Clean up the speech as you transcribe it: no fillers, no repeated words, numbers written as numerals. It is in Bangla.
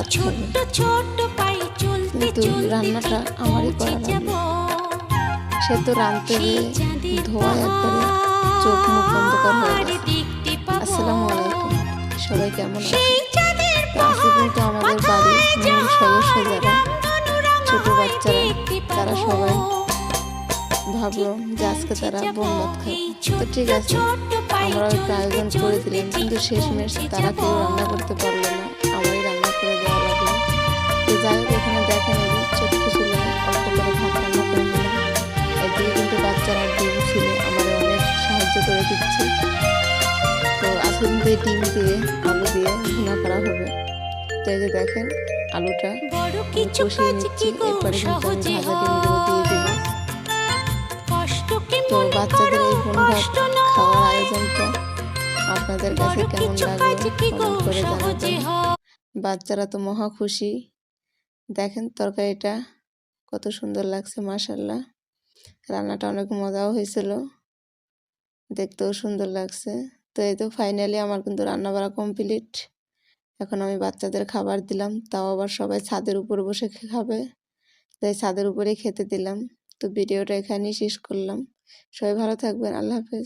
রাখতে হবে, কিন্তু রান্নাটা আমারই করা লাগবে। সে তো রাঁধতে গিয়ে ধোয়া একবারে চোখ মুখ অন্ধকার হয়ে গেছে। আসসালামু আলাইকুম, সবাই কেমন আছে? তো আজকে কিন্তু আমাদের বাড়ির মূল সদস্য যারা ছোট বাচ্চারা, তারা সবাই ভাবলো যে আজকে তারা বোম ভাত খাবে। তো ঠিক আছে, আমরাও একটু আয়োজন করে দিলাম, কিন্তু শেষমেশ তারা কেউ রান্না করতে পারলো না, আমারই রান্না করে দেওয়া লাগলো। তো যাই হোক, এখানে দেখেন যে ছোট্ট ছিল অল্প করে ভাত রান্না করে নিলাম। এদিকে কিন্তু বাচ্চারা ডিম ছিলে আমার অনেক সাহায্য করে দিচ্ছে। তো আজকে কিন্তু এই ডিম দিয়ে আলু দিয়ে ভুনা করা হবে। তো এই যে দেখেন আলুটা কষিয়ে নিচ্ছি, এরপরে কিন্তু আমি ভাজা ডিমগুলো দিয়ে দেবো। তো বাচ্চাদের এই বোম ভাত খাওয়ার আয়োজনটা আপনাদের কাছে কেমন লাগলো কমেন্ট করে জানাবেন। বাচ্চারা তো মহা খুশি। দেখেন তরকারিটা কত সুন্দর লাগছে, মাশাআল্লাহ। রান্নাটা অনেক মজাও হয়েছিল, দেখতেও সুন্দর লাগছে। তো এই তো ফাইনালি আমার কিন্তু রান্না বাড়া কমপ্লিট। এখন আমি বাচ্চাদের খাবার দিলাম, তাও আবার সবাই ছাদের উপর বসে খাবে, তাই ছাদের উপরেই খেতে দিলাম। তো ভিডিওটা এখানেই শেষ করলাম। সবাই ভালো থাকবেন, আল্লাহ হাফেজ।